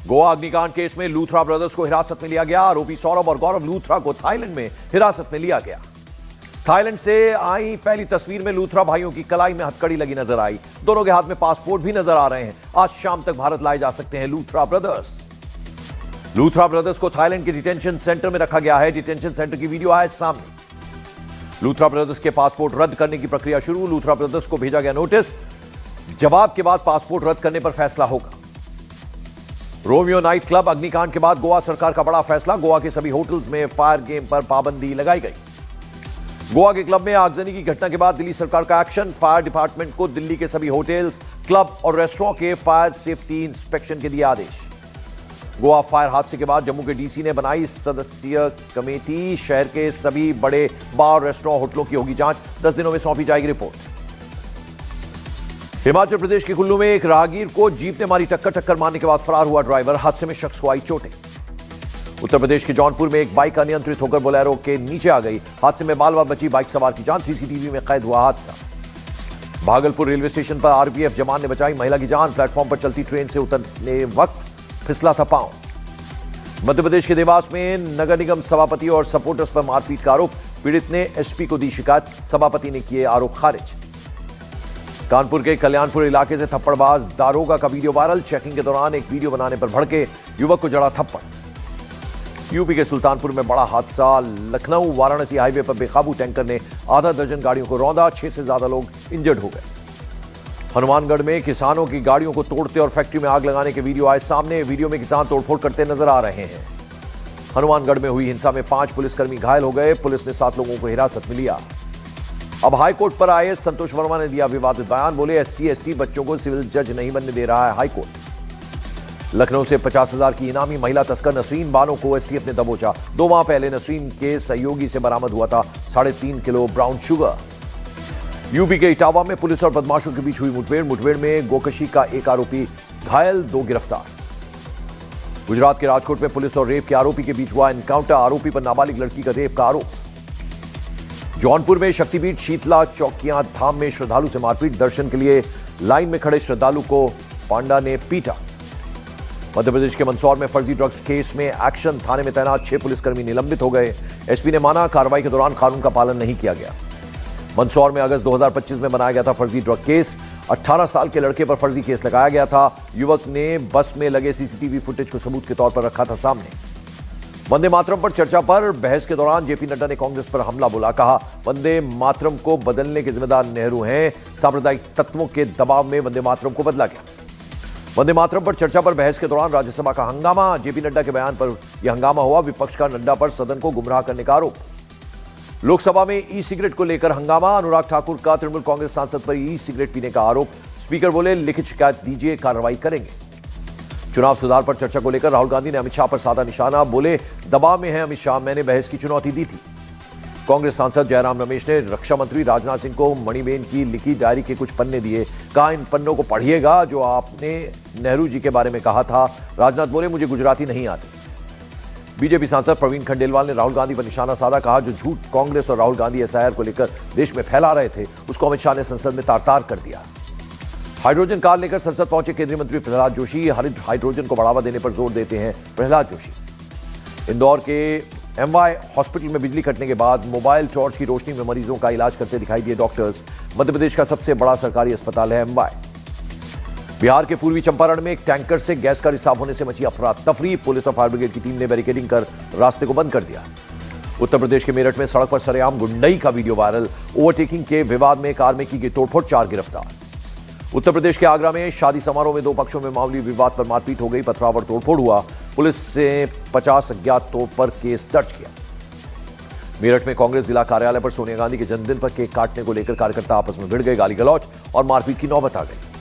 गोवा अग्निकांड केस में लूथरा ब्रदर्स को हिरासत में लिया गया। आरोपी सौरभ और गौरव लूथरा को थाईलैंड में हिरासत में लिया गया। थाईलैंड से आई पहली तस्वीर में लूथरा भाइयों की कलाई में हथकड़ी लगी नजर आई। दोनों के हाथ में पासपोर्ट भी नजर आ रहे हैं। आज शाम तक भारत लाए जा सकते हैं लूथरा ब्रदर्स। लूथरा ब्रदर्स को थाईलैंड के डिटेंशन सेंटर में रखा गया है। डिटेंशन सेंटर की वीडियो आए सामने। लूथरा ब्रदर्स के पासपोर्ट रद्द करने की प्रक्रिया शुरू। लूथरा ब्रदर्स को भेजा गया नोटिस। जवाब के बाद पासपोर्ट रद्द करने पर फैसला होगा। रोमियो नाइट क्लब अग्निकांड के बाद गोवा सरकार का बड़ा फैसला। गोवा के सभी होटल्स में फायर गेम पर पाबंदी लगाई गई। गोवा के क्लब में आगजनी की घटना के बाद दिल्ली सरकार का एक्शन। फायर डिपार्टमेंट को दिल्ली के सभी होटल्स, क्लब और रेस्टोरेंट के फायर सेफ्टी इंस्पेक्शन के दिए आदेश। गोवा फायर हादसे के बाद जम्मू के डीसी ने बनाई सदस्यीय कमेटी। शहर के सभी बड़े बार, रेस्टोरेंट, होटलों की होगी जांच। 10 दिनों में सौंपी जाएगी रिपोर्ट। हिमाचल प्रदेश के कुल्लू में एक राहगीर को जीप ने मारी टक्कर मारने के बाद फरार हुआ ड्राइवर। हादसे में शख्स को आई चोटें। उत्तर प्रदेश के जौनपुर में एक बाइक अनियंत्रित होकर बोलेरो के नीचे आ गई। हादसे में बाल बाल बची बाइक सवार की जान। सीसीटीवी में कैद हुआ हादसा। भागलपुर रेलवे स्टेशन पर आरपीएफ जवान ने बचाई महिला की जान। प्लेटफॉर्म पर चलती ट्रेन से उतरने वक्त फिसला था पांव। मध्य प्रदेश के देवास में नगर निगम सभापति और सपोर्टर्स पर मारपीट का आरोप। पीड़ित ने एसपी को दी शिकायत। सभापति ने किए आरोप खारिज। कानपुर के कल्याणपुर इलाके से थप्पड़बाज दारोगा का वीडियो वायरल। चेकिंग के दौरान एक वीडियो बनाने पर भड़के युवक को जड़ा थप्पड़। यूपी के सुल्तानपुर में बड़ा हादसा। लखनऊ वाराणसी हाईवे पर बेकाबू टैंकर ने आधा दर्जन गाड़ियों को रौंदा। 6 से ज्यादा लोग इंजर्ड हो गए। हनुमानगढ़ में किसानों की गाड़ियों को तोड़ते और फैक्ट्री में आग लगाने के वीडियो आए सामने। वीडियो में किसान तोड़फोड़ करते नजर आ रहे हैं। हनुमानगढ़ में हुई हिंसा में 5 पुलिसकर्मी घायल हो गए। पुलिस ने 7 लोगों को हिरासत में लिया। अब हाईकोर्ट पर आईएएस संतोष वर्मा ने दिया विवादित बयान। बोले एससी एसटी बच्चों को सिविल जज नहीं बनने दे रहा है हाईकोर्ट। लखनऊ से 50,000 की इनामी महिला तस्कर नसरीन बानो को एसटीएफ ने दबोचा। 2 माह पहले नसरीन के सहयोगी से बरामद हुआ था 3.5 किलो ब्राउन शुगर। यूपी के इटावा में पुलिस और बदमाशों के बीच हुई मुठभेड़ में गोकशी का एक आरोपी घायल, 2 गिरफ्तार। गुजरात के राजकोट में पुलिस और रेप के आरोपी के बीच हुआ एनकाउंटर। आरोपी पर नाबालिग लड़की का रेप का आरोप। जौनपुर में शक्तिपीठ शीतला चौकियां धाम में श्रद्धालु से मारपीट। दर्शन के लिए लाइन में खड़े श्रद्धालु को पांडा ने पीटा। मध्य प्रदेश के मंदसौर में फर्जी ड्रग्स केस में एक्शन। थाने में तैनात 6 पुलिसकर्मी निलंबित हो गए। एसपी ने माना कार्रवाई के दौरान कानून का पालन नहीं किया गया। मंदसौर में अगस्त 2025 में बनाया गया था फर्जी ड्रग केस। 18 साल के लड़के पर फर्जी केस लगाया गया था। युवक ने बस में लगे सीसीटीवी फुटेज को सबूत के तौर पर रखा था सामने। वंदे मातरम पर चर्चा पर बहस के दौरान जेपी नड्डा ने कांग्रेस पर हमला बोला। कहा वंदे मातरम को बदलने के जिम्मेदार नेहरू हैं। सांप्रदायिक तत्वों के दबाव में वंदे मातरम को बदला गया। वंदे मातरम पर चर्चा पर बहस के दौरान राज्यसभा का हंगामा। जेपी नड्डा के बयान पर यह हंगामा हुआ। विपक्ष का नड्डा पर सदन को गुमराह करने का आरोप। लोकसभा में ई सिगरेट को लेकर हंगामा। अनुराग ठाकुर का तृणमूल कांग्रेस सांसद पर ई सिगरेट पीने का आरोप। स्पीकर बोले लिखित शिकायत दीजिए, कार्रवाई करेंगे। चुनाव सुधार पर चर्चा को लेकर राहुल गांधी ने अमित शाह पर साधा निशाना। बोले दबाव में है अमित शाह, मैंने बहस की चुनौती दी थी। कांग्रेस सांसद जयराम रमेश ने रक्षा मंत्री राजनाथ सिंह को मणिबेन की लिखी डायरी के कुछ पन्ने दिए। कहा इन पन्नों को पढ़िएगा जो आपने नेहरू जी के बारे में कहा था। राजनाथ बोले मुझे गुजराती नहीं आती। बीजेपी सांसद प्रवीण खंडेलवाल ने राहुल गांधी पर निशाना साधा। कहा जो झूठ कांग्रेस और राहुल गांधी एसआईआर को लेकर देश में फैला रहे थे उसको अमित शाह ने संसद में तार-तार कर दिया। हाइड्रोजन कार लेकर संसद पहुंचे केंद्रीय मंत्री प्रहलाद जोशी। हरित हाइड्रोजन को बढ़ावा देने पर जोर देते हैं प्रहलाद जोशी। इंदौर के एमवाई हॉस्पिटल में बिजली कटने के बाद मोबाइल टॉर्च की रोशनी में मरीजों का इलाज करते दिखाई दिए डॉक्टर्स। मध्य प्रदेश का सबसे बड़ा सरकारी अस्पताल है एमवाई। बिहार के पूर्वी चंपारण में एक टैंकर से गैस का रिसाव होने से मची अफरा तफरी। पुलिस और फायर ब्रिगेड की टीम ने बैरिकेडिंग कर रास्ते को बंद कर दिया। उत्तर प्रदेश के मेरठ में सड़क पर सरेआम गुंडई का वीडियो वायरल। ओवरटेकिंग के विवाद में कार में की गई तोड़फोड़, 4 गिरफ्तार। उत्तर प्रदेश के आगरा में शादी समारोह में 2 पक्षों में मामूली विवाद पर मारपीट हो गई। पथराव और तोड़फोड़ हुआ। पुलिस से 50 अज्ञात तौर पर केस दर्ज किया। मेरठ में कांग्रेस जिला कार्यालय पर सोनिया गांधी के जन्मदिन पर केक काटने को लेकर कार्यकर्ता आपस में भिड़ गए। गाली गलौज और मारपीट की नौबत आ गई।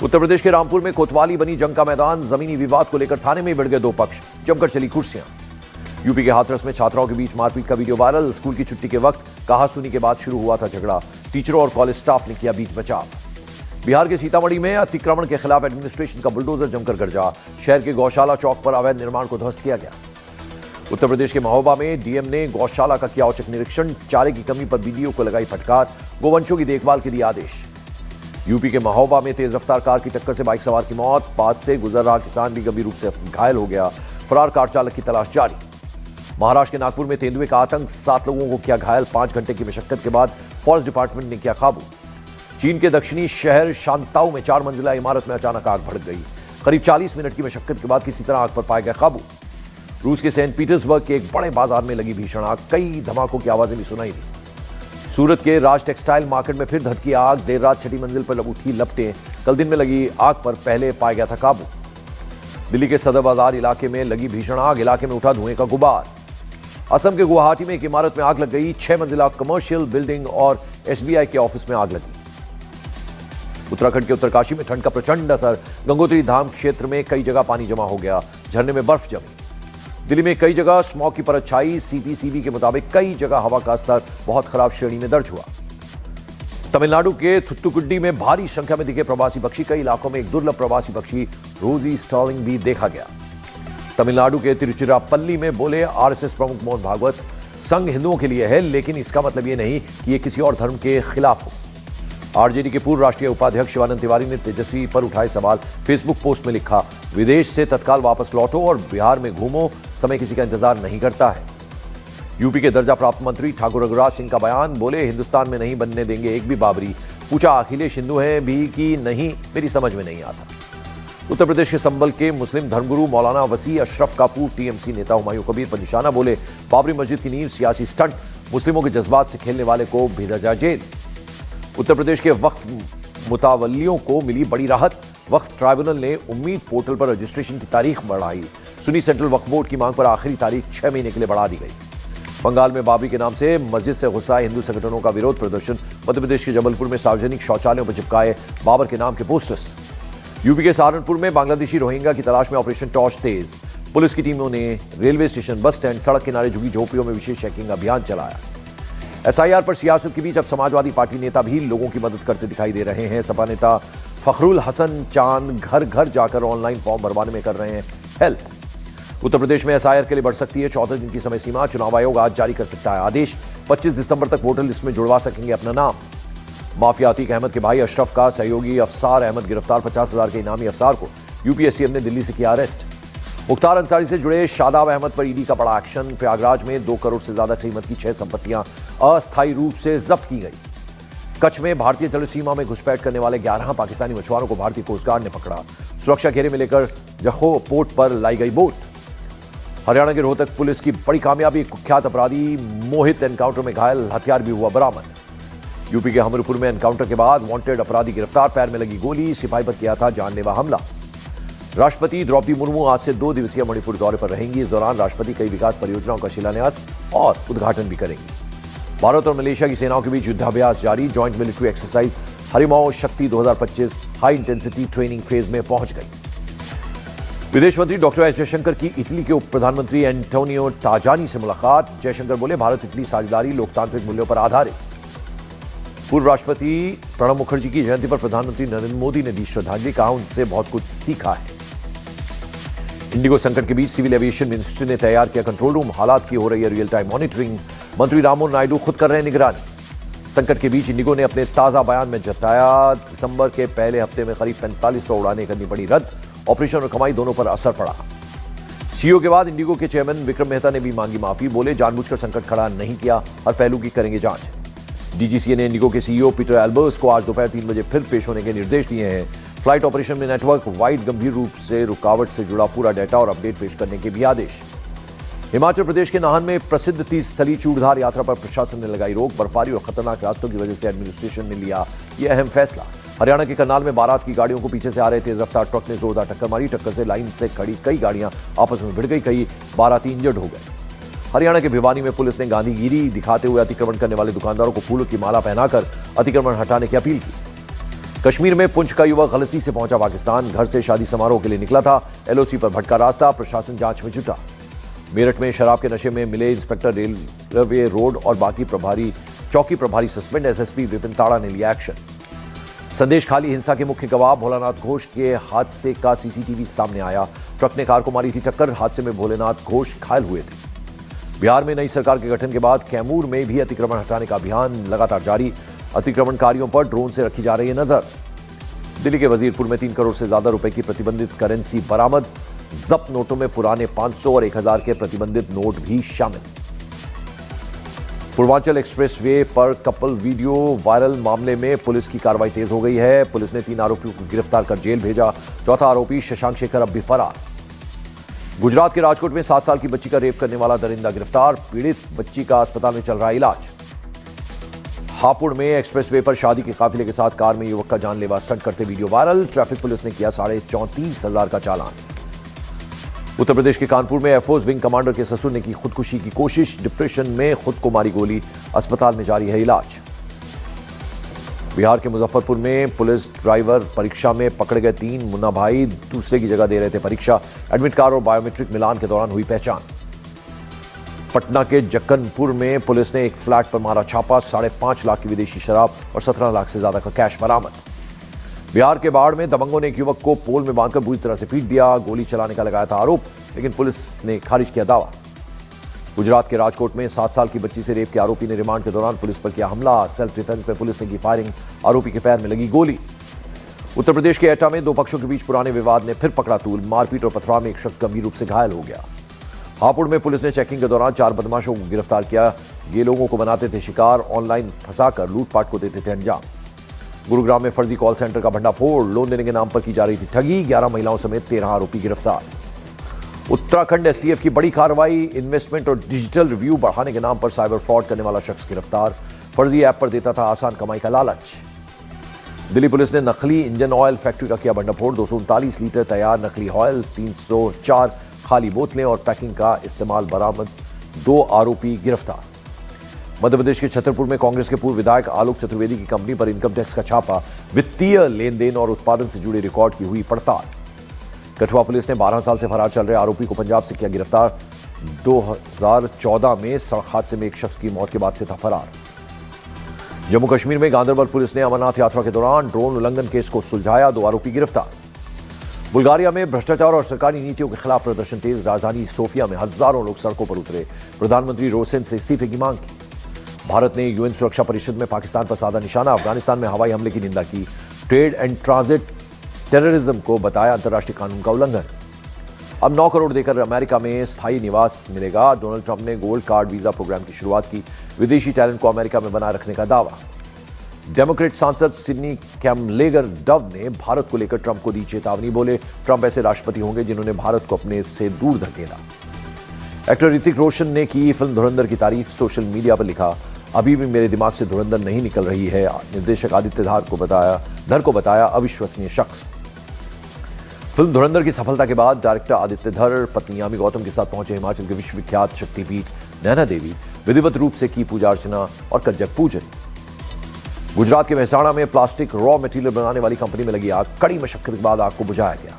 उत्तर प्रदेश के रामपुर में कोतवाली बनी जंग का मैदान। जमीनी विवाद को लेकर थाने में भिड़ गए 2 पक्ष। जमकर चली कुर्सियां। यूपी के हाथरस में छात्राओं के बीच मारपीट का वीडियो वायरल। स्कूल की छुट्टी के वक्त कहासुनी के बाद शुरू हुआ था झगड़ा। टीचरों और कॉलेज स्टाफ ने किया बीच बचाव। बिहार के सीतामढ़ी में अतिक्रमण के खिलाफ एडमिनिस्ट्रेशन का बुलडोजर जमकर गरजा। शहर के गौशाला चौक पर अवैध निर्माण को ध्वस्त किया गया। उत्तर प्रदेश के महोबा में डीएम ने गौशाला का किया औचक निरीक्षण। चारे की कमी पर बीडीओ को लगाई फटकार। गोवंशों की देखभाल के दिए आदेश। यूपी के महोबा में तेज रफ्तार कार की टक्कर से बाइक सवार की मौत, पास से गुजर रहा किसान भी गंभीर रूप से घायल हो गया। फरार कार चालक की तलाश जारी। महाराष्ट्र के नागपुर में तेंदुए का आतंक, 7 लोगों को किया घायल। 5 घंटे की मशक्कत के बाद फॉरेस्ट डिपार्टमेंट ने किया काबू। चीन के दक्षिणी शहर शांताओ में 4 मंजिला इमारत में अचानक आग भड़क गई। करीब 40 मिनट की मशक्कत के बाद किसी तरह आग पर पाया गया काबू। रूस के सेंट पीटर्सबर्ग के एक बड़े बाजार में लगी भीषण आग, कई धमाकों की आवाजें भी सुनाई दी। सूरत के राज टेक्सटाइल मार्केट में फिर धधकी आग, देर रात 6ठी मंजिल पर उठी लपटें। कल दिन में लगी आग पर पहले पाया गया था काबू। दिल्ली के सदर बाजार इलाके में लगी भीषण आग, इलाके में उठा धुएं का गुबार। असम के गुवाहाटी में एक इमारत में आग लग गई। 6 मंजिला कमर्शियल बिल्डिंग और एसबीआई के ऑफिस में आग लगी। उत्तराखंड के उत्तरकाशी में ठंड का प्रचंड असर, गंगोत्री धाम क्षेत्र में कई जगह पानी जमा हो गया, झरने में बर्फ जमी। दिल्ली में कई जगह स्मॉग की परत छाई। सीपीसीबी के मुताबिक कई जगह हवा का स्तर बहुत खराब श्रेणी में दर्ज हुआ। तमिलनाडु के थुत्तुकुडी में भारी संख्या में दिखे प्रवासी पक्षी। कई इलाकों में एक दुर्लभ प्रवासी पक्षी रोजी स्टर्लिंग भी देखा गया। तमिलनाडु के तिरुचिरापल्ली में बोले आरएसएस प्रमुख मोहन भागवत, संघ हिंदुओं के लिए है, लेकिन इसका मतलब यह नहीं कि यह किसी और धर्म के खिलाफ हो। आरजेडी के पूर्व राष्ट्रीय उपाध्यक्ष शिवानंद तिवारी ने तेजस्वी पर उठाए सवाल। फेसबुक पोस्ट में लिखा, विदेश से तत्काल वापस लौटो और बिहार में घूमो, समय किसी का इंतजार नहीं करता है। यूपी के दर्जा प्राप्त मंत्री ठाकुर रघुराज सिंह का बयान, बोले हिंदुस्तान में नहीं बनने देंगे एक भी बाबरी। पूछा, अखिलेश हिंदू है भी कि नहीं, मेरी समझ में नहीं आता। उत्तर प्रदेश के संबल के मुस्लिम धर्मगुरु मौलाना वसी अशरफ का पूर्व टीएमसी नेता हुमायूं कबीर पर निशाना, बोले बाबरी मस्जिद की नींव सियासी स्टंट, मुस्लिमों के जज्बात से खेलने वाले को भेजा जाए जेल। उत्तर प्रदेश के वक्फ मुतावल्लियों को मिली बड़ी राहत। वक्फ ट्राइब्यूनल ने उम्मीद पोर्टल पर रजिस्ट्रेशन की तारीख बढ़ाई। सुन्नी सेंट्रल वक्फ बोर्ड की मांग पर आखिरी तारीख 6 महीने के लिए बढ़ा दी गई। बंगाल में बाबरी के नाम से मस्जिद से गुस्साए हिंदू संगठनों का विरोध प्रदर्शन। मध्य प्रदेश के जबलपुर में सार्वजनिक शौचालयों पर चिपकाए बाबर के नाम के पोस्टर्स। यूपी के सहारनपुर में बांग्लादेशी रोहिंग्या की तलाश में ऑपरेशन टॉर्च तेज। पुलिस की टीमों ने रेलवे स्टेशन, बस स्टैंड, सड़क किनारे झुकी झोपड़ियों में विशेष चेकिंग अभियान चलाया। एसआईआर पर सियासत के बीच अब समाजवादी पार्टी नेता भी लोगों की मदद करते दिखाई दे रहे हैं। सपा नेता फखरुल हसन चांद घर घर जाकर ऑनलाइन फॉर्म भरवाने में कर रहे हैं हेल्प। उत्तर प्रदेश में एसआईआर के लिए बढ़ सकती है 14 दिन की समय सीमा। चुनाव आयोग आज जारी कर सकता है आदेश। 25 दिसंबर तक वोटर लिस्ट में जुड़वा सकेंगे अपना नाम। माफिया अतीक अहमद के भाई अशरफ का सहयोगी अफसार अहमद गिरफ्तार। 50,000 के इनामी अफसार को यूपी एसटीएफ ने दिल्ली से किया अरेस्ट। मुख्तार अंसारी से जुड़े शादाब अहमद पर ईडी का बड़ा एक्शन। प्रयागराज में 2 करोड़ से ज्यादा कीमत की 6 संपत्तियां अस्थायी रूप से जब्त की गई। कच्छ में भारतीय जल सीमा में घुसपैठ करने वाले 11 पाकिस्तानी मछुआरों को भारतीय कोस्ट गार्ड ने पकड़ा। सुरक्षा घेरे में लेकर जखो पोर्ट पर लाई गई बोट। हरियाणा के रोहतक पुलिस की बड़ी कामयाबी, कुख्यात अपराधी मोहित एनकाउंटर में घायल, हथियार भी हुआ बरामद। यूपी के हमीरपुर में एनकाउंटर के बाद वांटेड अपराधी गिरफ्तार, पैर में लगी गोली, सिपाही पर किया था जानलेवा हमला। राष्ट्रपति द्रौपदी मुर्मू आज से 2 दिवसीय मणिपुर दौरे पर रहेंगी। इस दौरान राष्ट्रपति कई विकास परियोजनाओं का शिलान्यास और उद्घाटन भी करेंगी। भारत और मलेशिया की सेनाओं के बीच युद्धाभ्यास जारी। जॉइंट मिलिट्री एक्सरसाइज हरिमाओ शक्ति 2025 हाई इंटेंसिटी ट्रेनिंग फेज में पहुंच गई। विदेश मंत्री डॉक्टर एस जयशंकर की इटली के उप प्रधानमंत्री एंटोनियो टाजानी से मुलाकात। जयशंकर बोले, भारत इटली साझेदारी लोकतांत्रिक मूल्यों पर आधारित। पूर्व राष्ट्रपति प्रणब मुखर्जी की जयंती पर प्रधानमंत्री नरेंद्र मोदी ने दी श्रद्धांजलि, कहा उनसे बहुत कुछ सीखा है। इंडिगो संकट के बीच सिविल एविएशन मिनिस्ट्री ने तैयार किया कंट्रोल रूम, हालात की हो रही है रियल टाइम मॉनिटरिंग। मंत्री राममोहन नायडू खुद कर रहे हैं निगरानी। संकट के बीच इंडिगो ने अपने ताजा बयान में जताया, दिसंबर के पहले हफ्ते में करीब 4500 उड़ानें करनी पड़ी रद्द। ऑपरेशन और कमाई दोनों पर असर पड़ा। सीईओ के बाद इंडिगो के चेयरमैन विक्रम मेहता ने भी मांगी माफी, बोले जानबूझकर संकट खड़ा नहीं किया, हर पहलू की करेंगे जांच। डीजीसीए ने इंडिगो के सीईओ पीटर एल्बर्स को आज दोपहर 3 बजे फिर पेश होने के निर्देश दिए हैं। फ्लाइट ऑपरेशन में नेटवर्क वाइड गंभीर रूप से रुकावट से जुड़ा पूरा डेटा और अपडेट पेश करने के भी आदेश। हिमाचल प्रदेश के नाहन में प्रसिद्ध तीर्थस्थली चूड़धार यात्रा पर प्रशासन ने लगाई रोक। बर्फबारी और खतरनाक रास्तों की वजह से एडमिनिस्ट्रेशन ने लिया यह अहम फैसला। हरियाणा के करनाल में बारात की गाड़ियों को पीछे से आ रहे तेज रफ्तार ट्रक ने जोरदार टक्कर मारी। टक्कर से लाइन से खड़ी कई गाड़ियां आपस में भिड़ गई, कई बाराती इंजर्ड हो गए। हरियाणा के भिवानी में पुलिस ने गांधीगिरी दिखाते हुए अतिक्रमण करने वाले दुकानदारों को फूलों की माला पहनाकर अतिक्रमण हटाने की अपील की। कश्मीर में पुंछ का युवक गलती से पहुंचा पाकिस्तान, घर से शादी समारोह के लिए निकला था, एलओसी पर भटका रास्ता, प्रशासन जांच में जुटा। मेरठ में शराब के नशे में मिले इंस्पेक्टर रेलवे रोड और बाकी चौकी प्रभारी सस्पेंड, एसएसपी विपिन ताड़ा ने लिया एक्शन। संदेश खाली हिंसा के मुख्य गवाह भोलानाथ घोष के हादसे का सीसीटीवी सामने आया। ट्रक ने कार को मारी थी टक्कर, हादसे में भोलेनाथ घोष घायल हुए थे। बिहार में नई सरकार के गठन के बाद कैमूर में भी अतिक्रमण हटाने का अभियान लगातार जारी। अतिक्रमणकारियों पर ड्रोन से रखी जा रही है नजर। दिल्ली के वजीरपुर में 3 करोड़ से ज्यादा रुपए की प्रतिबंधित करेंसी बरामद। जब्त नोटों में पुराने 500 और 1000 के प्रतिबंधित नोट भी शामिल। पूर्वांचल एक्सप्रेसवे पर कपल वीडियो वायरल मामले में पुलिस की कार्रवाई तेज हो गई है। पुलिस ने 3 आरोपियों को गिरफ्तार कर जेल भेजा। चौथा आरोपी शशांक शेखर अब भी फरार। गुजरात के राजकोट में 7 साल की बच्ची का रेप करने वाला दरिंदा गिरफ्तार। पीड़ित बच्ची का अस्पताल में चल रहा इलाज। हापुड़ में एक्सप्रेसवे पर शादी के काफिले के साथ कार में युवक का जानलेवा स्टंट करते वीडियो वायरल। ट्रैफिक पुलिस ने किया 34,500 का चालान। उत्तर प्रदेश के कानपुर में एयरफोर्स विंग कमांडर के ससुर ने की खुदकुशी की कोशिश। डिप्रेशन में खुद को मारी गोली। अस्पताल में जारी है इलाज। बिहार के मुजफ्फरपुर में पुलिस ड्राइवर परीक्षा में पकड़े गए 3 मुन्ना भाई दूसरे की जगह दे रहे थे परीक्षा। एडमिट कार्ड और बायोमेट्रिक मिलान के दौरान हुई पहचान। पटना के जक्कनपुर में पुलिस ने एक फ्लैट पर मारा छापा। 5.5 लाख की विदेशी शराब और 17 लाख से ज्यादा का कैश बरामद। बिहार के बाढ़ में दबंगों ने एक युवक को पोल में बांधकर बुरी तरह से पीट दिया। गोली चलाने का लगाया था आरोप, लेकिन पुलिस ने खारिज किया दावा। गुजरात के राजकोट में 7 साल की बच्ची से रेप के आरोपी ने रिमांड के दौरान पुलिस पर किया हमला। सेल्फ डिफेंस में पुलिस ने की फायरिंग। आरोपी के पैर में लगी गोली। उत्तर प्रदेश के एटा में 2 पक्षों के बीच पुराने विवाद ने फिर पकड़ा तूल। मारपीट और पथराव में एक शख्स गंभीर रूप से घायल हो गया। हापुड़ में पुलिस ने चेकिंग के दौरान 4 बदमाशों को गिरफ्तार किया। ये लोगों को बनाते थे शिकार, ऑनलाइन फंसाकर लूटपाट को देते थे अंजाम। गुरुग्राम में फर्जी कॉल सेंटर का भंडाफोड़। लोन देने के नाम पर की जा रही थी ठगी। 11 महिलाओं समेत 13 आरोपी गिरफ्तार। उत्तराखंड एसटीएफ की बड़ी कार्रवाई। इन्वेस्टमेंट और डिजिटल रिव्यू बढ़ाने के नाम पर साइबर फ्रॉड करने वाला शख्स गिरफ्तार। फर्जी ऐप पर देता था आसान कमाई का लालच। दिल्ली पुलिस ने नकली इंजन ऑयल फैक्ट्री का किया भंडाफोड़। 239 लीटर तैयार नकली ऑयल, 304 खाली बोतलें और पैकिंग का इस्तेमाल बरामद। 2 आरोपी गिरफ्तार। मध्य प्रदेश के छतरपुर में कांग्रेस के पूर्व विधायक आलोक चतुर्वेदी की कंपनी पर इनकम टैक्स का छापा। वित्तीय लेन देन और उत्पादन से जुड़े रिकॉर्ड की हुई पड़ताल। कठुआ पुलिस ने 12 साल से फरार चल रहे आरोपी को पंजाब से किया गिरफ्तार। 2014 में सड़क हादसे में एक शख्स की मौत के बाद से था फरार। जम्मू कश्मीर में गांदरबल पुलिस ने अमरनाथ यात्रा के दौरान ड्रोन उल्लंघन केस को सुलझाया। 2 आरोपी गिरफ्तार। बुल्गारिया में भ्रष्टाचार और सरकारी नीतियों के खिलाफ प्रदर्शन तेज। राजधानी सोफिया में हजारों लोग सड़कों पर उतरे। प्रधानमंत्री रोसेन से इस्तीफे की मांग की। भारत ने यूएन सुरक्षा परिषद में पाकिस्तान पर साधा निशाना। अफगानिस्तान में हवाई हमले की निंदा की। ट्रेड एंड ट्रांजिट टेररिज्म को बताया अंतर्राष्ट्रीय कानून का उल्लंघन। अब 9 करोड़ देकर अमेरिका में स्थायी निवास मिलेगा। डोनाल्ड ट्रंप ने गोल्ड कार्ड वीजा प्रोग्राम की शुरुआत की। विदेशी टैलेंट को अमेरिका में बनाए रखने का दावा। डेमोक्रेट सांसद सिडनी कैमलेगर डव ने भारत को लेकर ट्रंप को दी चेतावनी। बोले, ट्रंप ऐसे राष्ट्रपति होंगे जिन्होंने भारत को अपने से दूर धकेला। एक्टर ऋतिक रोशन ने की फिल्म धुरंधर की तारीफ। सोशल मीडिया पर लिखा, अभी भी मेरे दिमाग से धुरंधर नहीं निकल रही है। निर्देशक आदित्य धर को बताया अविश्वसनीय शख्स। फिल्म धुरंधर की सफलता के बाद डायरेक्टर आदित्य धर पत्नी यामी गौतम के साथ पहुंचे हिमाचल के विश्वविख्यात शक्तिपीठ नैना देवी। विधिवत रूप से की पूजा अर्चना और कंजक पूजन। गुजरात के मेहसाणा में प्लास्टिक रॉ मटेरियल बनाने वाली कंपनी में लगी आग। कड़ी मशक्कत के बाद आग को बुझाया गया।